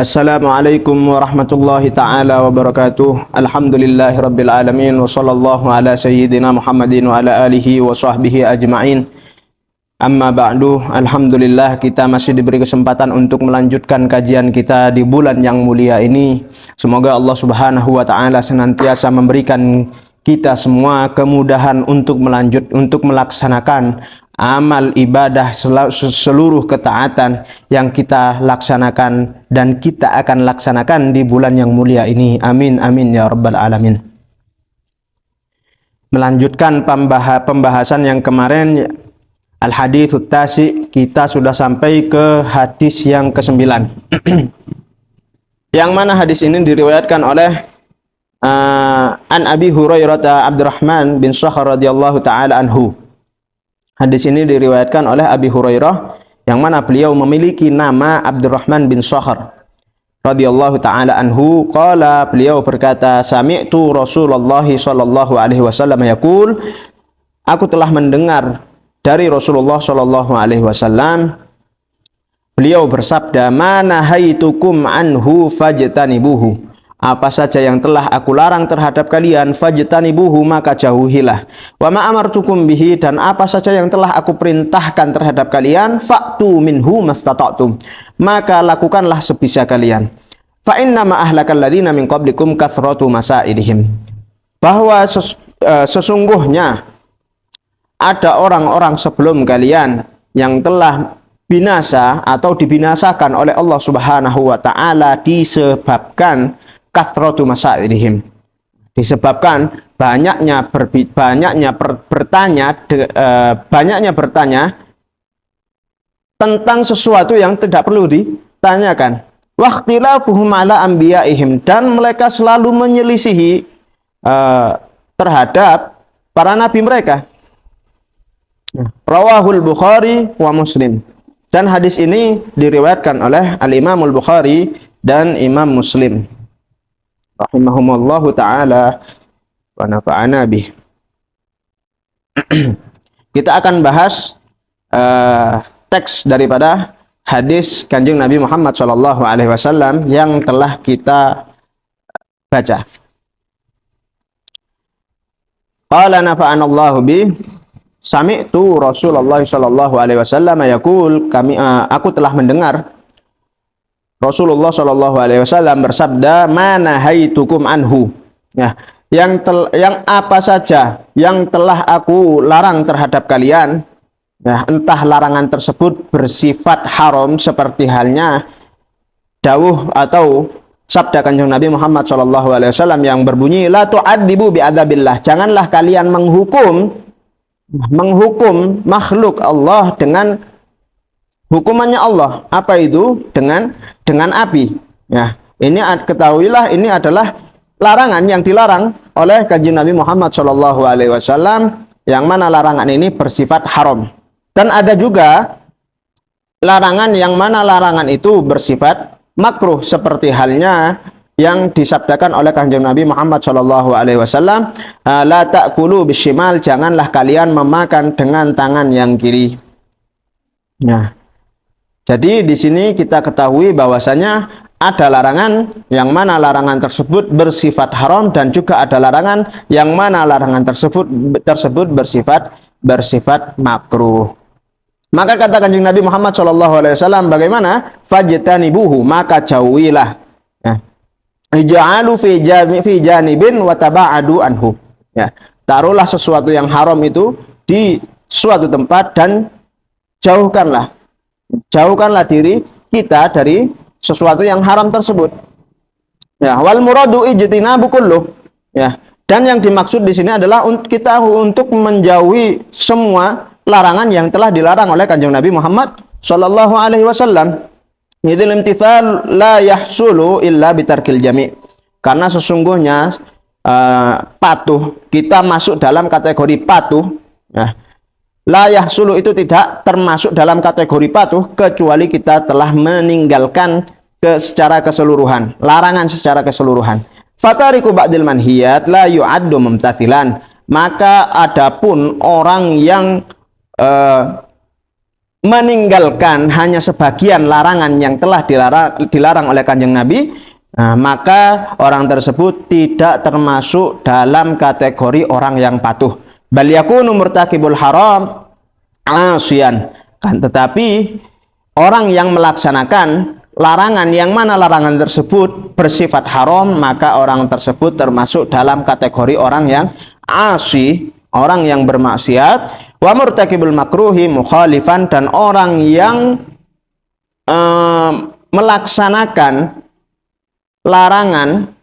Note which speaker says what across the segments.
Speaker 1: Assalamualaikum warahmatullahi ta'ala wabarakatuh. Alhamdulillahi rabbil alamin. Wa sallallahu ala sayyidina Muhammadin wa ala alihi wa sahbihi ajma'in. Amma ba'du. Alhamdulillah kita masih diberi kesempatan untuk melanjutkan kajian kita di bulan yang mulia ini. Semoga Allah subhanahu wa ta'ala senantiasa memberikan kita semua kemudahan untuk melaksanakan amal ibadah, seluruh ketaatan yang kita laksanakan dan kita akan laksanakan di bulan yang mulia ini. Amin amin ya rabbal alamin. Melanjutkan pembahasan yang kemarin, al-haditsut tasi, kita sudah sampai ke hadis yang ke-9. Yang mana hadis ini diriwayatkan oleh an Abi Hurairah Abdurrahman bin Sakhar radhiyallahu taala anhu. Hadis ini diriwayatkan oleh Abi Hurairah yang mana beliau memiliki nama Abdurrahman bin Sakhar radhiyallahu taala anhu. Qala, beliau berkata, sami'tu Rasulullah sallallahu alaihi wasallam yaqul, aku telah mendengar dari Rasulullah sallallahu alaihi wasallam, beliau bersabda, "Ma nahaitukum anhu fajtanibuhu." Apa saja yang telah aku larang terhadap kalian, fajtanibuhu, maka jauhilah. Wa ma amartukum bihi, dan apa saja yang telah aku perintahkan terhadap kalian, fa'tu minhu mastata'tum, maka lakukanlah sebisa kalian. Fa inna ma ahlakal ladzina min qablikum kathratu masailihim. Bahwa sesungguhnya ada orang-orang sebelum kalian yang telah binasa atau dibinasakan oleh Allah Subhanahu wa taala disebabkan kathratu masailihim, disebabkan banyaknya bertanya tentang sesuatu yang tidak perlu ditanyakan. Waqtilafuhum ala anbiyaihim, dan mereka selalu menyelisihi terhadap para nabi mereka. Rawahul Bukhari wa Muslim, dan hadis ini diriwayatkan oleh Al-Imamul Bukhari dan Imam Muslim rahimahumullahu ta'ala wa nafa'ana bih. Kita akan bahas teks daripada hadis Kanjeng Nabi Muhammad sallallahu alaihi wasallam yang telah kita baca. Qala nafa'anallahu bih, sami'tu Rasulullah sallallahu alaihi wasallam yaqul, aku telah mendengar Rasulullah Shallallahu Alaihi Wasallam bersabda, mana haitukum anhu, ya, yang apa saja yang telah aku larang terhadap kalian, ya, entah larangan tersebut bersifat haram seperti halnya dawuh atau sabda Kanjeng Nabi Muhammad Shallallahu Alaihi Wasallam yang berbunyi, la tu'adzibu bi'adzabillah, janganlah kalian menghukum makhluk Allah dengan hukumannya Allah. Apa itu? Dengan api. Ya, ini ketahuilah, ini adalah larangan yang dilarang oleh Kanjeng Nabi Muhammad Shallallahu Alaihi Wasallam, yang mana larangan ini bersifat haram. Dan ada juga larangan yang mana larangan itu bersifat makruh, seperti halnya yang disabdakan oleh Kanjeng Nabi Muhammad Shallallahu Alaihi Wasallam, la ta'kulu bishimal, janganlah kalian memakan dengan tangan yang kiri. Nah, jadi di sini kita ketahui bahwasanya ada larangan yang mana larangan tersebut bersifat haram, dan juga ada larangan yang mana larangan tersebut bersifat makruh. Maka kata Kanjeng Nabi Muhammad SAW, bagaimana? Fajtanibuhu, maka jauhilah. Ij'alu fi janibin wa taba'adu anhu. Ya, taruhlah sesuatu yang haram itu di suatu tempat dan jauhkanlah diri kita dari sesuatu yang haram tersebut. Ya, wal muradu ijtinabu kullu. Ya, dan yang dimaksud di sini adalah kita untuk menjauhi semua larangan yang telah dilarang oleh Kanjeng Nabi Muhammad sallallahu alaihi wasallam. Idil imtithal la yahsulu illa bitarkil jami'. Karena sesungguhnya patuh, kita masuk dalam kategori patuh, ya. La yahsulu itu tidak termasuk dalam kategori patuh kecuali kita telah meninggalkan secara keseluruhan, larangan secara keseluruhan. Fatariku ba'dil manhiyat la yu'addu mumtathilan. Maka adapun orang yang meninggalkan hanya sebagian larangan yang telah dilarang oleh Kanjeng Nabi, maka orang tersebut tidak termasuk dalam kategori orang yang patuh. Bal yakunu murtakibul haram asiyan. Kan tetapi orang yang melaksanakan larangan yang mana larangan tersebut bersifat haram, maka orang tersebut termasuk dalam kategori orang yang asi, orang yang bermaksiat. Wa murtakibul makruhi mukhalifan, dan orang yang melaksanakan larangan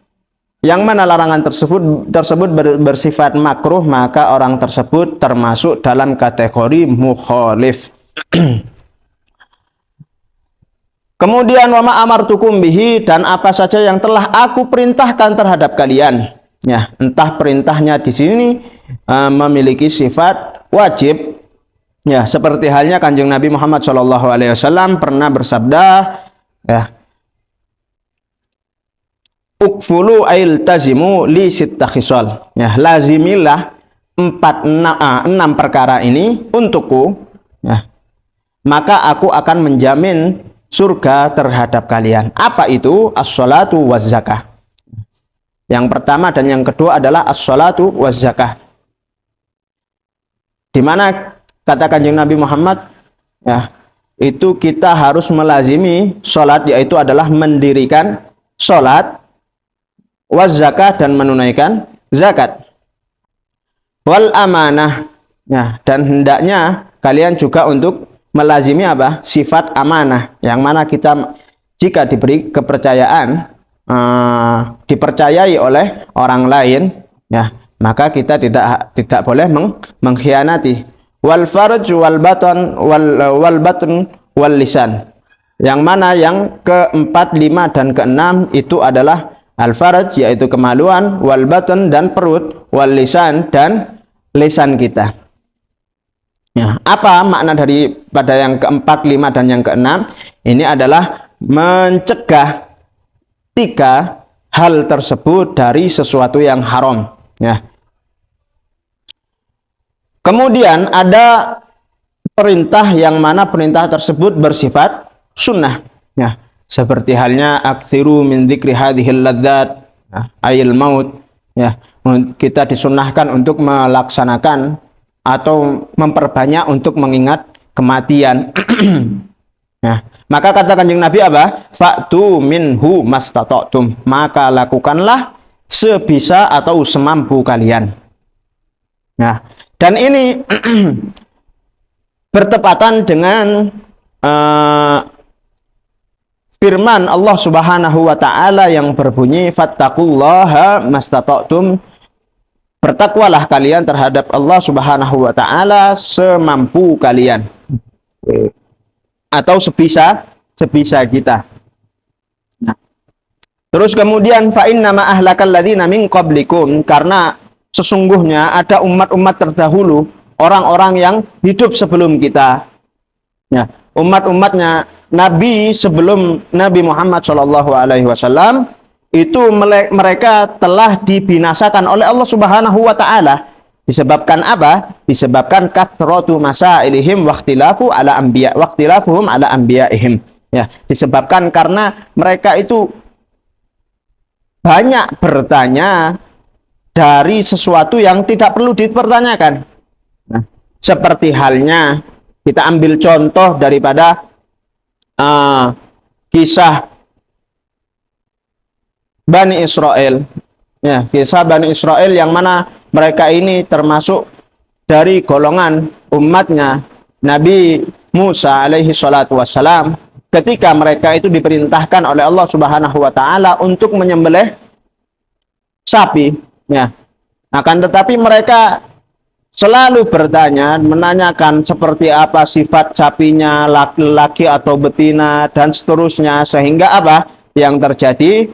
Speaker 1: yang mana larangan tersebut bersifat makruh, maka orang tersebut termasuk dalam kategori mukhalif. Kemudian wa ma amartukum bihi, dan apa saja yang telah aku perintahkan terhadap kalian. Ya, entah perintahnya di sini memiliki sifat wajib. Ya, seperti halnya Kanjeng Nabi Muhammad SAW pernah bersabda, ya, ukfulu ail tazimu li sitta khisal. Ya, lazimilah 6 perkara ini untukku, ya, maka aku akan menjamin surga terhadap kalian. Apa itu? As-sholatu waz zakah. Yang pertama dan yang kedua adalah as-sholatu waz zakah, di mana kata Kanjeng Nabi Muhammad, ya, itu kita harus melazimi sholat, yaitu adalah mendirikan sholat, waz zakah, dan menunaikan zakat, wal amanah, ya, dan hendaknya kalian juga untuk melazimi apa? Sifat amanah, yang mana kita jika diberi kepercayaan, dipercayai oleh orang lain, ya, maka kita tidak boleh mengkhianati. Wal farj wal batan wal batn wal lisan, yang mana yang keempat, lima, dan keenam itu adalah al-farj, yaitu kemaluan, wal batn, dan perut, wal lisan, dan lisan kita. Ya, apa makna daripada yang keempat, lima, dan yang keenam? Ini adalah mencegah 3 hal tersebut dari sesuatu yang haram. Ya. Kemudian ada perintah yang mana perintah tersebut bersifat sunnah. Ya. Seperti halnya aktsiru min dzikri hadhil ladzat, ayil maut. Ya, kita disunnahkan untuk melaksanakan atau memperbanyak untuk mengingat kematian. Nah, maka kata Kanjeng Nabi apa? Fa'tu minhu mastata'tum, maka lakukanlah sebisa atau semampu kalian. Nah, dan ini bertepatan dengan firman Allah Subhanahu wa taala yang berbunyi fattaqullaha mastata'tum, bertakwalah kalian terhadap Allah Subhanahu wa taala semampu kalian, atau sebisa kita. Nah, terus kemudian fa inna ma ahlakal ladzina min qablikum, karena sesungguhnya ada umat-umat terdahulu, orang-orang yang hidup sebelum kita. Ya, umat-umatnya Nabi sebelum Nabi Muhammad SAW itu mereka telah dibinasakan oleh Allah Subhanahu wa taala. Disebabkan apa? Disebabkan kathratu masailihim waqtilafuhum ala anbiya'ihim. Ya, disebabkan karena mereka itu banyak bertanya dari sesuatu yang tidak perlu dipertanyakan. Nah, seperti halnya kita ambil contoh daripada kisah Bani Israel. Ya, kisah Bani Israel yang mana mereka ini termasuk dari golongan umatnya Nabi Musa alaihi salatu wassalam, ketika mereka itu diperintahkan oleh Allah Subhanahu wa taala untuk menyembelih sapi, ya. Akan tetapi mereka selalu bertanya, menanyakan seperti apa sifat sapinya, laki-laki atau betina, dan seterusnya, sehingga apa yang terjadi?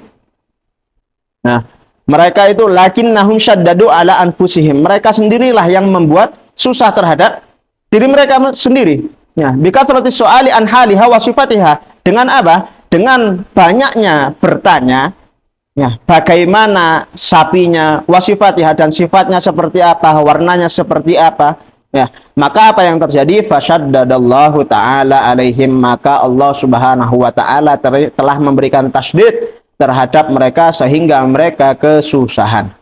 Speaker 1: Nah, mereka itu lakinnahum syaddadu ala anfusihim, mereka sendirilah yang membuat susah terhadap diri mereka sendiri. Ya, bikathrati soali an haliha wa sifatiha, dengan apa? Dengan banyaknya bertanya, ya, bagaimana sapinya, wasifatiha, dan sifatnya seperti apa, warnanya seperti apa, Ya, maka apa yang terjadi? Fasyaddadallahu ta'ala alaihim, maka Allah Subhanahu wa taala telah memberikan tasdid terhadap mereka sehingga mereka kesusahan.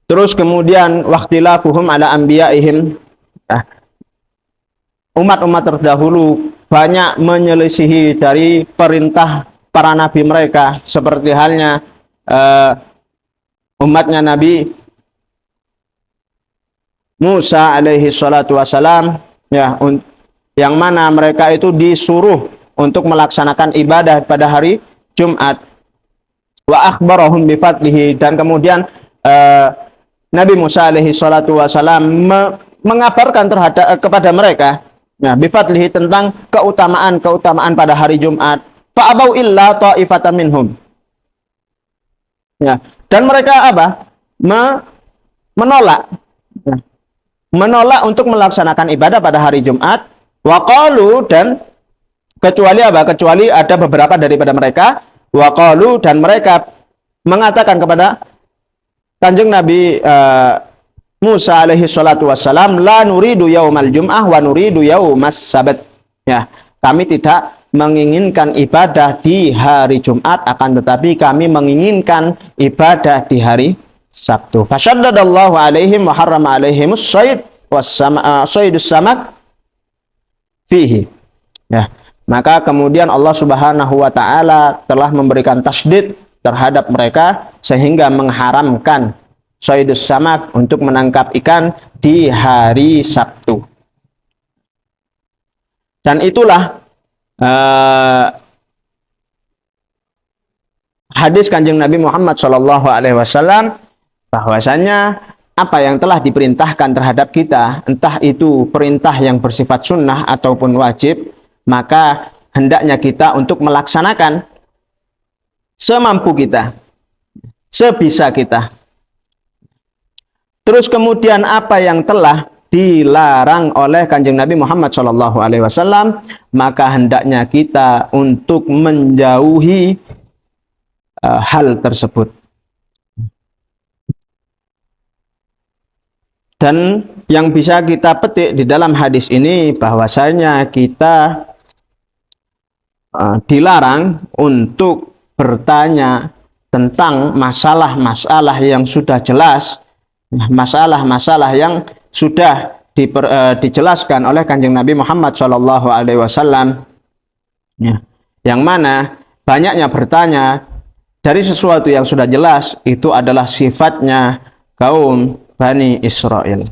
Speaker 1: Terus kemudian waqtilafuhum ala anbiya'ihim. Nah, umat-umat terdahulu banyak menyelisihi dari perintah para nabi mereka, seperti halnya umatnya Nabi Musa alaihi salatu wassalam, ya, yang mana mereka itu disuruh untuk melaksanakan ibadah pada hari Jumat. Wa akhbarahum bi fadlihi, dan kemudian Nabi Musa alaihi salatu wassalam mengabarkan kepada mereka, ya, bi fadlihi, tentang keutamaan pada hari Jumat. Fa abau illa ta'ifatan minhum. Ya, dan mereka apa? Menolak. Ya, menolak untuk melaksanakan ibadah pada hari Jumat. Waqalu, dan kecuali apa? Kecuali ada beberapa daripada mereka. Waqalu, dan mereka mengatakan kepada Kanjeng Nabi Musa alaihi salatu wassalam, la nuridu yaumal jum'ah wa nuridu yaumas sabat. Ya, kami tidak menginginkan ibadah di hari Jumat, akan tetapi kami menginginkan ibadah di hari Sabtu. Fasyaddadallahu alaihim wa harrama alaihimus sayd saydus samak fihi. Ya, maka kemudian Allah Subhanahu wa taala telah memberikan tasdid terhadap mereka sehingga mengharamkan saydus samak, untuk menangkap ikan di hari Sabtu. Dan itulah hadis Kanjeng Nabi Muhammad SAW, bahwasanya apa yang telah diperintahkan terhadap kita, entah itu perintah yang bersifat sunnah ataupun wajib, maka hendaknya kita untuk melaksanakan semampu kita, sebisa kita. Terus kemudian apa yang telah dilarang oleh Kanjeng Nabi Muhammad SAW, maka hendaknya kita untuk menjauhi hal tersebut. Dan yang bisa kita petik di dalam hadis ini, bahwasanya kita dilarang untuk bertanya tentang masalah-masalah yang sudah jelas, masalah-masalah yang sudah dijelaskan oleh Kanjeng Nabi Muhammad SAW, ya, yang mana banyaknya bertanya dari sesuatu yang sudah jelas itu adalah sifatnya kaum Bani Israel.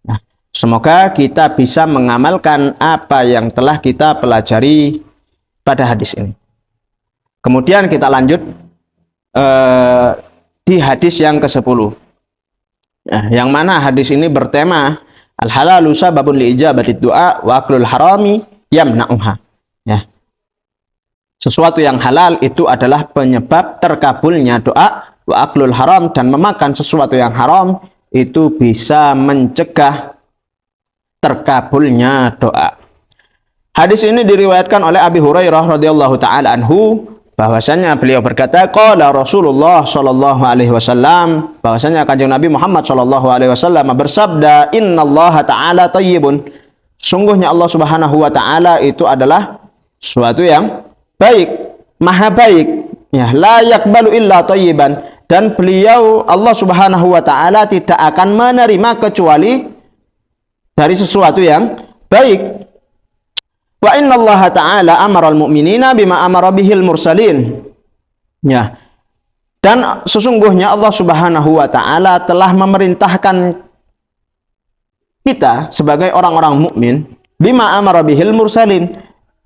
Speaker 1: Nah, semoga kita bisa mengamalkan apa yang telah kita pelajari pada hadis ini. Kemudian kita lanjut di hadis yang ke-10. Yang mana hadis ini bertema al-halalu sababun liijabatid du'a wa aklul harami yamna'uha. Ya. Sesuatu yang halal itu adalah penyebab terkabulnya doa, wa aklul haram, dan memakan sesuatu yang haram itu bisa mencegah terkabulnya doa. Hadis ini diriwayatkan oleh Abi Hurairah radhiyallahu taala anhu, bahwasanya beliau berkata, qala Rasulullah sallallahu alaihi wasallam, bahwasanya Kanjeng Nabi Muhammad sallallahu alaihi wasallam bersabda, innallaha ta'ala thayyibun, sungguhnya Allah Subhanahu wa taala itu adalah suatu yang baik, maha baik, ya, la yaqbalu illa thayyiban, dan beliau Allah Subhanahu wa taala tidak akan menerima kecuali dari sesuatu yang baik. Wa innallaha ta'ala amaral mu'minina bima amara bihil mursalin. Ya. Dan sesungguhnya Allah Subhanahu wa taala telah memerintahkan kita sebagai orang-orang mukmin bima amara bihil mursalin.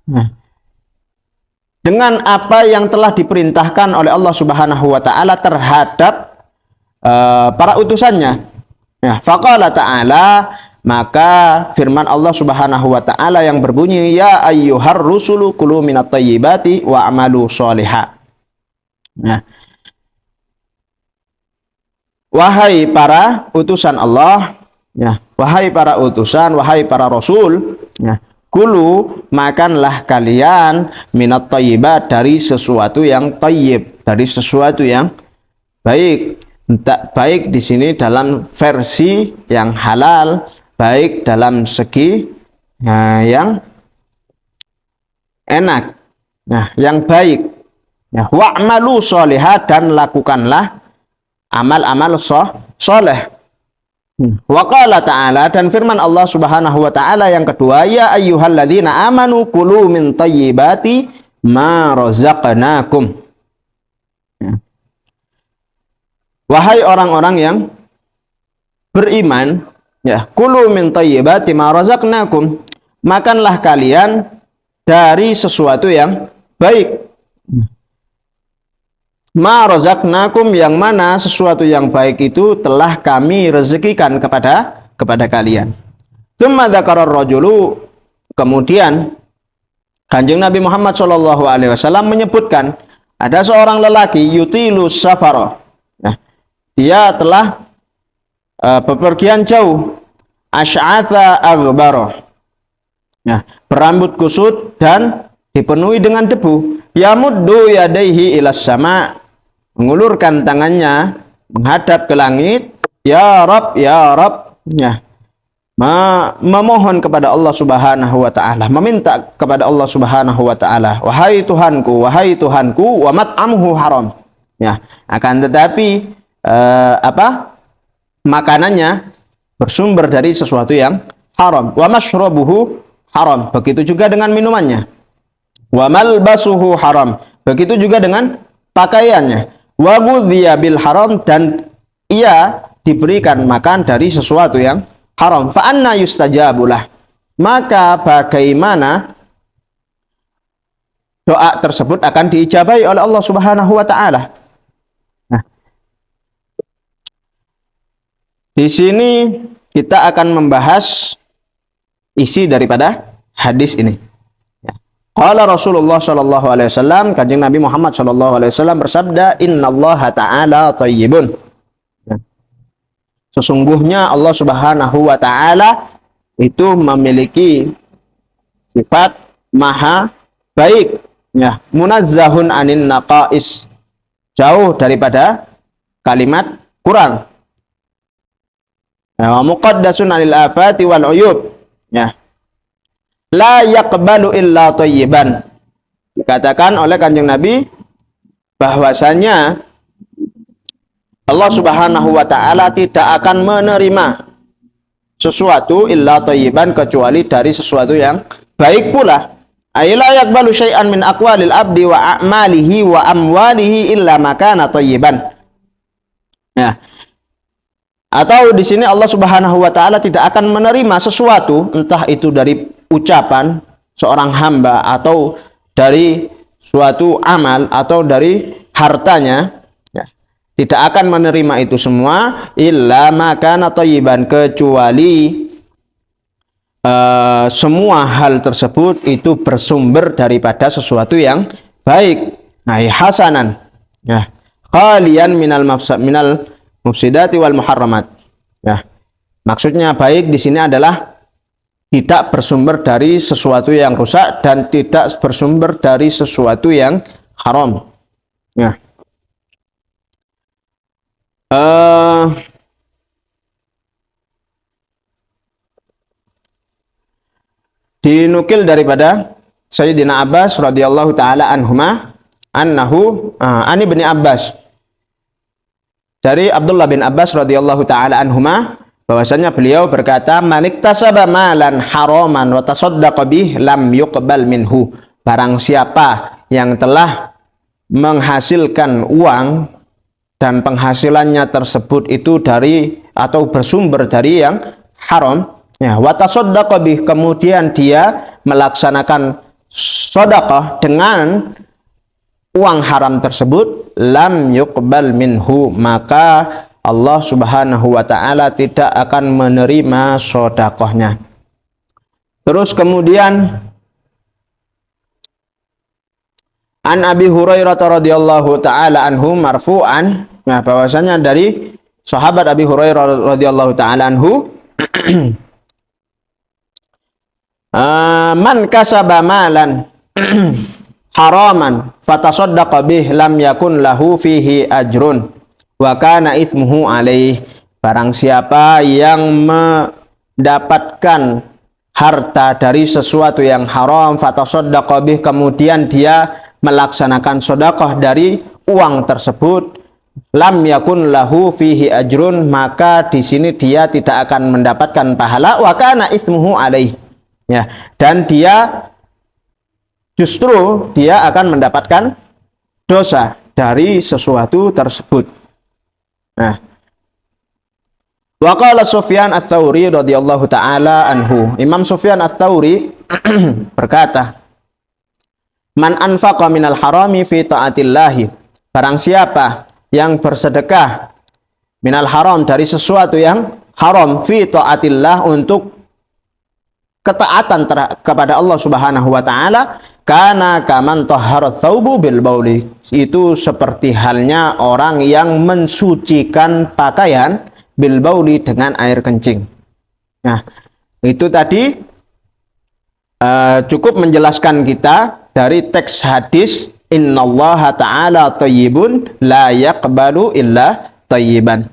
Speaker 1: Nah, dengan apa yang telah diperintahkan oleh Allah Subhanahu wa taala terhadap para utusannya. Ya, faqala ta'ala, maka firman Allah Subhanahu wa taala yang berbunyi, ya ayyuhar rusulu kulu minat thayyibati wa amalu sholihah. Nah, wahai para utusan Allah, ya, wahai para utusan, wahai para rasul, ya, kulu, makanlah kalian minat thayyibat, dari sesuatu yang thayyib, dari sesuatu yang baik, baik di sini dalam versi yang halal, baik dalam segi yang enak, yang baik. Wa'malu sholihat, dan lakukanlah amal-amal soleh. Wa qala ta'ala, dan firman Allah Subhanahu wa taala yang kedua, ya ayyuhalladzina amanu kulu min thayyibati ma razaqnakum. Wahai orang-orang yang beriman, kulu min thayyibati ma razaqnakum, makanlah kalian dari sesuatu yang baik. Ma razaqnakum, yang mana sesuatu yang baik itu telah kami rezekikan kepada kalian. Tsumma dzakara ar-rajulu, kemudian Kanjeng Nabi Muhammad SAW menyebutkan ada seorang lelaki yutilu safara. Dia telah bepergian jauh, asy'atha aghbara. Berambut kusut dan dipenuhi dengan debu. Yamuddu yadaihi ilas sama, mengulurkan tangannya menghadap ke langit, ya Rabb, ya Rabb, memohon kepada Allah Subhanahu wa taala, meminta kepada Allah Subhanahu wa taala, wahai Tuhanku, wa mat'amuhu haram. Akan tetapi makanannya bersumber dari sesuatu yang haram. Wa mashrabuhu haram, begitu juga dengan minumannya. Wa malbasuhu haram, begitu juga dengan pakaiannya. Wa ghudhiya bil haram, dan ia diberikan makan dari sesuatu yang haram. Fa anna yustajabulah, maka bagaimana doa tersebut akan diijabahi oleh Allah Subhanahu wa taala? Di sini kita akan membahas isi daripada hadis ini. Qala Rasulullah sallallahu alaihi wasallam, Kanjeng Nabi Muhammad sallallahu alaihi wasallam bersabda, innallaha ta'ala thayyibun. Sesungguhnya Allah Subhanahu wa taala itu memiliki sifat maha baik, munazzahun anin naqais, jauh daripada kalimat kurang. Wa muqaddasun anil afati wal uyub. La yaqbalu illa thayyiban. Dikatakan oleh Kanjeng Nabi bahwasanya Allah Subhanahu wa taala tidak akan menerima sesuatu illa thayyiban, kecuali dari sesuatu yang baik pula. Ay la yaqbalu syai'an min aqwalil abdi wa a'malihi wa amwalihi illa ma kana thayyiban. Atau di sini Allah Subhanahu wa taala tidak akan menerima sesuatu, entah itu dari ucapan seorang hamba atau dari suatu amal atau dari hartanya, tidak akan menerima itu semua illa ma kana thayyiban, kecuali semua hal tersebut itu bersumber daripada sesuatu yang baik. Hasanan, khalian minal mufsidati wal muharramat. Maksudnya baik di sini adalah tidak bersumber dari sesuatu yang rusak dan tidak bersumber dari sesuatu yang haram. Dinukil daripada Sayyidina Abbas radhiyallahu taala anhuma annahu ani bin Abbas, dari Abdullah bin Abbas radhiyallahu taala anhuma, bahwasanya beliau berkata, manik tasaba malan haraman wa tasaddaqa bih lam yuqbal minhu. Barang siapa yang telah menghasilkan uang dan penghasilannya tersebut itu dari atau bersumber dari yang haram, wa tasaddaqa bih, kemudian dia melaksanakan sedekah dengan uang haram tersebut, lam yuqbal minhu, maka Allah Subhanahu wa taala tidak akan menerima sedekahnya. Terus kemudian an Abi Hurairah radhiyallahu taala anhu marfu'an, bahwasanya dari sahabat Abi Hurairah radhiyallahu taala anhu, man kasaba malan haraman fatasaddaqa bih lam yakun lahu fihi ajrun wa kana itsmuhu alaih. Barang siapa yang mendapatkan harta dari sesuatu yang haram, fatasaddaqa bih, kemudian dia melaksanakan sedekah dari uang tersebut, lam yakun lahu fihi ajrun, maka di sini dia tidak akan mendapatkan pahala, wa kana itsmuhu alaih. Ya, dan dia justru dia akan mendapatkan dosa dari sesuatu tersebut. Nah, wa qala Sufyan Ats-Tsauri radhiyallahu taala anhu, Imam Sufyan Ats-Tsauri berkata, man anfaqa minal harami fi ta'atillahi, barang siapa yang bersedekah minal haram, dari sesuatu yang haram, fi ta'atillah, untuk ketaatan kepada Allah Subhanahu wa taala, kana kaman tahharat thawbu bil bauli, itu seperti halnya orang yang mensucikan pakaian bil bauli, dengan air kencing. Nah, itu tadi cukup menjelaskan kita dari teks hadis innallaha ta'ala thayyibun la yaqbalu illa thayyiban.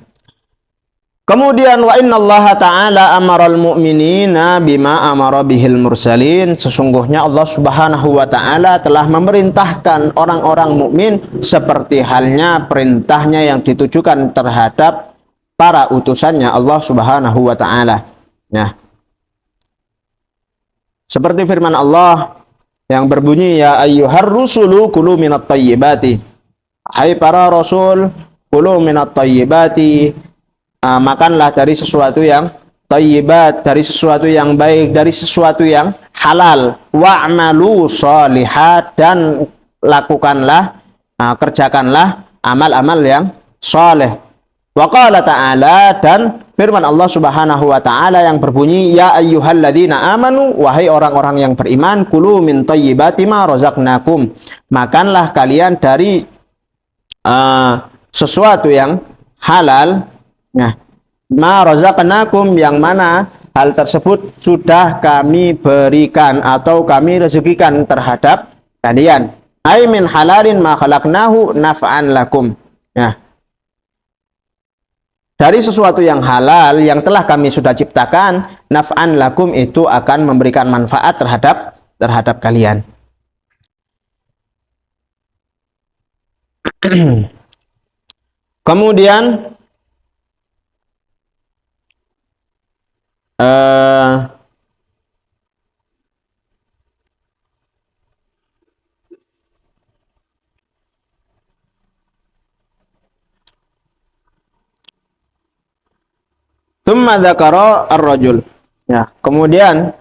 Speaker 1: Kemudian wa innallaha ta'ala amaral mu'minina bima amara bihil mursalin, sesungguhnya Allah Subhanahu wa taala telah memerintahkan orang-orang mukmin seperti halnya perintahnya yang ditujukan terhadap para utusannya Allah Subhanahu wa taala. Nah, seperti firman Allah yang berbunyi, ya ayyuhar rusulu kulu minat thayyibati, hai para rasul, kulu minat thayyibati, makanlah dari sesuatu yang thayyibat, dari sesuatu yang baik, dari sesuatu yang halal, wa'malu shalihat, dan lakukanlah, kerjakanlah amal-amal yang saleh. Wa qala ta'ala, dan firman Allah Subhanahu wa taala yang berbunyi, ya ayyuhalladzina amanu, wahai orang-orang yang beriman, kulu min thayyibati ma razaqnakum, makanlah kalian dari sesuatu yang halal. Nah, ma razaqnakum, yang mana hal tersebut sudah kami berikan atau kami rezekikan terhadap kalian. Ai min halalin ma khalaqnahu naf'an lakum. Nah, dari sesuatu yang halal yang telah kami sudah ciptakan, naf'an lakum, itu akan memberikan manfaat terhadap kalian. Kemudian tsumma dzakara ar-rajul. Ya, kemudian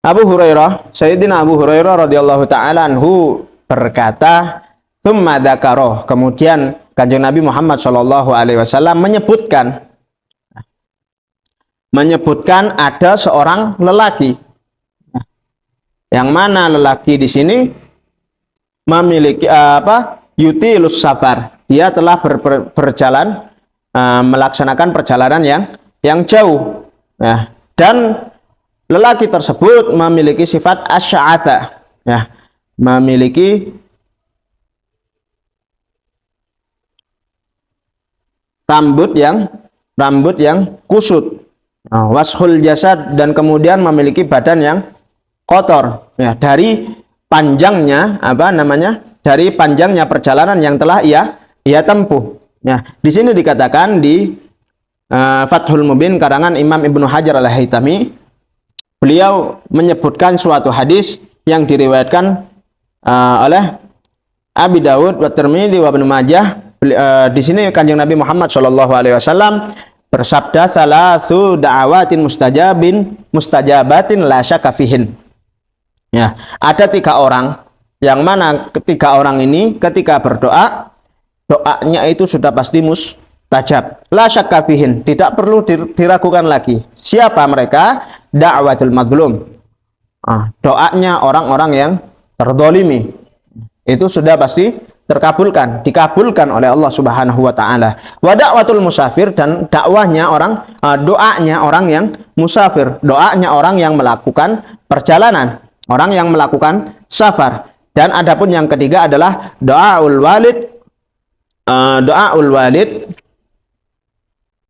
Speaker 1: Abu Hurairah, Sayyidina Abu Hurairah radhiyallahu taala anhu berkata, tsumma dzakara, kemudian Kanjeng Nabi Muhammad sallallahu alaihi wasallam menyebutkan ada seorang lelaki, yang mana lelaki di sini memiliki yutilus safar, dia telah berjalan, melaksanakan perjalanan yang jauh. Nah, dan lelaki tersebut memiliki sifat asy'atha, ya, memiliki rambut yang kusut, washul jasad, dan kemudian memiliki badan yang kotor, ya, dari panjangnya dari panjangnya perjalanan yang telah ia tempuh. Ya, di sini dikatakan di Fathul Mubin karangan Imam Ibnu Hajar Al-Haytami, beliau menyebutkan suatu hadis yang diriwayatkan oleh Abi Dawud wa Tirmidzi wa Ibnu Majah. Di sini Kanjeng Nabi Muhammad sallallahu alaihi wasallam bersabda, salasu da'awatin mustajabatin la syakka fihin. Ya, ada 3 orang yang mana ketiga orang ini ketika berdoa, doanya itu sudah pasti mustajab. La syakka fihin, tidak perlu diragukan lagi. Siapa mereka? Da'watul mazlum. Doanya orang-orang yang terzalimi. Itu sudah pasti terkabulkan, dikabulkan oleh Allah Subhanahu wa taala. Wa da'watul musafir, dan doanya orang yang musafir, doanya orang yang melakukan perjalanan, orang yang melakukan safar. Dan adapun yang ketiga adalah doaul walid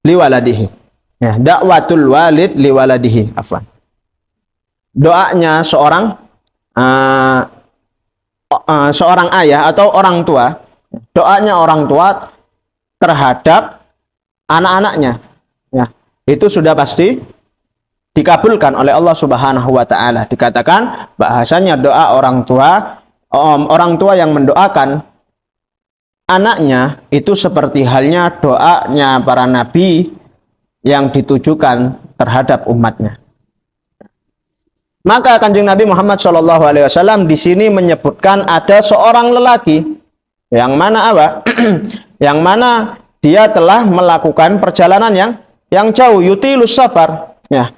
Speaker 1: liwaladihi. Ya, da'watul walid liwaladihi, afwan. Doanya seorang ayah atau orang tua, doanya orang tua terhadap anak-anaknya, ya, itu sudah pasti dikabulkan oleh Allah Subhanahu wa taala. Dikatakan bahasanya doa orang tua yang mendoakan anaknya itu seperti halnya doanya para nabi yang ditujukan terhadap umatnya. Maka Kanjeng Nabi Muhammad SAW di sini menyebutkan ada seorang lelaki yang mana apa? Yang mana dia telah melakukan perjalanan yang jauh, yutilus safar, ya,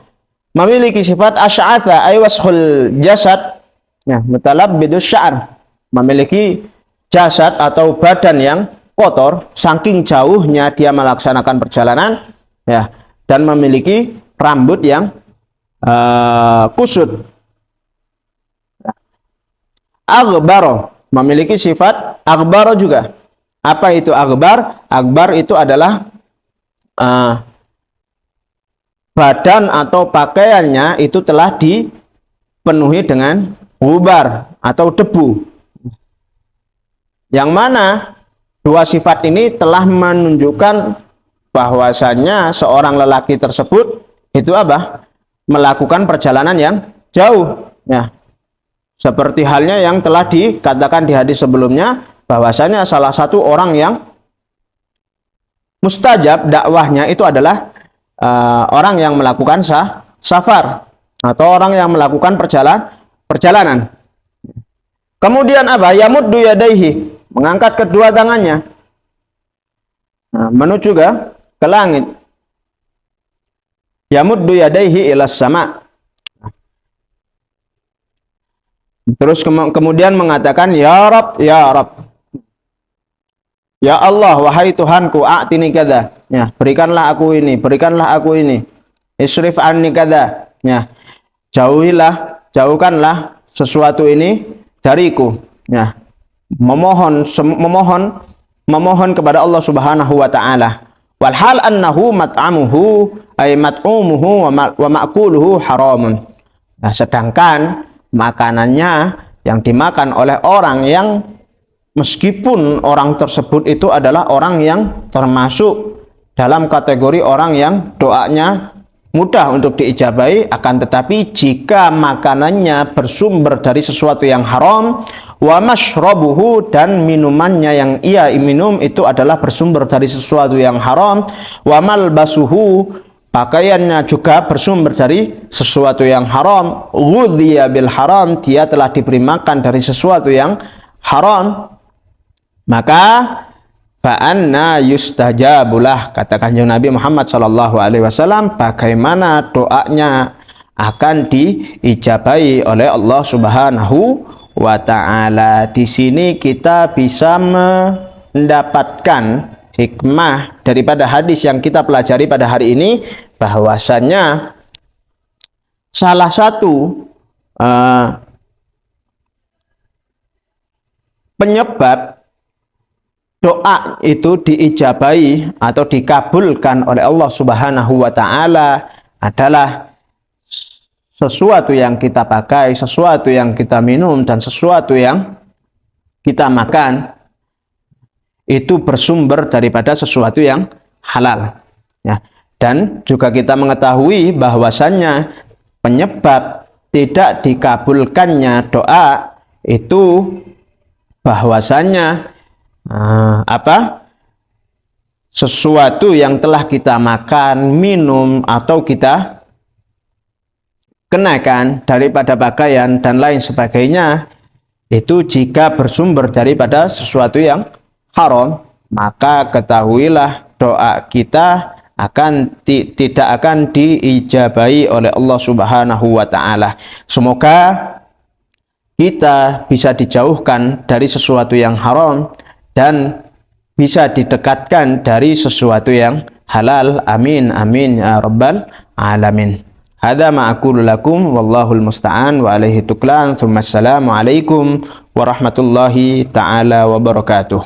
Speaker 1: memiliki sifat asy'atha ay washul jasad, ya, mutalabbidus sya'r, memiliki jasad atau badan yang kotor saking jauhnya dia melaksanakan perjalanan, ya, dan memiliki rambut yang kusut. Aghbaro, memiliki sifat aghbaro juga. Apa itu aghbar? Aghbar itu adalah badan atau pakaiannya itu telah dipenuhi dengan gubar atau debu. Yang mana dua sifat ini telah menunjukkan bahwasannya seorang lelaki tersebut itu apa? Melakukan perjalanan yang jauh, ya. Seperti halnya yang telah dikatakan di hadis sebelumnya, bahwasanya salah satu orang yang mustajab dakwahnya itu adalah orang yang melakukan safar atau orang yang melakukan perjalanan. Kemudian apa? Yamuddu yadaihi, mengangkat kedua tangannya menuju ke langit. Yamuddu yadaihi ilas sama. Terus kemudian mengatakan ya Rabb, ya Rabb, ya Allah, wahai Tuhanku, a'tini kadza, ya, berikanlah aku ini, berikanlah aku ini. Isrif anni kadza, ya, jauhkanlah sesuatu ini dariku, ya. Memohon kepada Allah Subhanahu wa taala. Walhal annahu mat'amuhu ay mat'umuhu wa ma'kuluhu haramun. Nah, sedangkan makanannya yang dimakan oleh orang yang meskipun orang tersebut itu adalah orang yang termasuk dalam kategori orang yang doanya mudah untuk diijabahi, akan tetapi jika makanannya bersumber dari sesuatu yang haram, wa mashrabuhu, dan minumannya yang ia minum itu adalah bersumber dari sesuatu yang haram, wa malbasuhu, pakaiannya juga bersumber dari sesuatu yang haram, ghudhiya bil haram, dia telah diberi makan dari sesuatu yang haram, maka fa'anna yustajabulah, kata Kanjeng Nabi Muhammad SAW, bagaimana doanya akan diijabahi oleh Allah Subhanahu wa ta'ala. Di sini kita bisa mendapatkan hikmah daripada hadis yang kita pelajari pada hari ini, bahwasannya salah satu penyebab doa itu diijabahi atau dikabulkan oleh Allah Subhanahu wa ta'ala adalah sesuatu yang kita pakai, sesuatu yang kita minum, dan sesuatu yang kita makan itu bersumber daripada sesuatu yang halal, ya. Dan juga kita mengetahui bahwasannya penyebab tidak dikabulkannya doa itu bahwasannya sesuatu yang telah kita makan, minum, atau kita kenakan daripada pakaian dan lain sebagainya, itu jika bersumber daripada sesuatu yang haram, maka ketahuilah doa kita tidak akan diijabahi oleh Allah Subhanahu wa ta'ala. Semoga kita bisa dijauhkan dari sesuatu yang haram dan bisa didekatkan dari sesuatu yang halal. Amin amin ya rabbal alamin. Hadza ma aqulu lakum wallahul musta'an wa alaihi tuklan. Tsumma assalamu alaikum warahmatullahi taala wabarakatuh.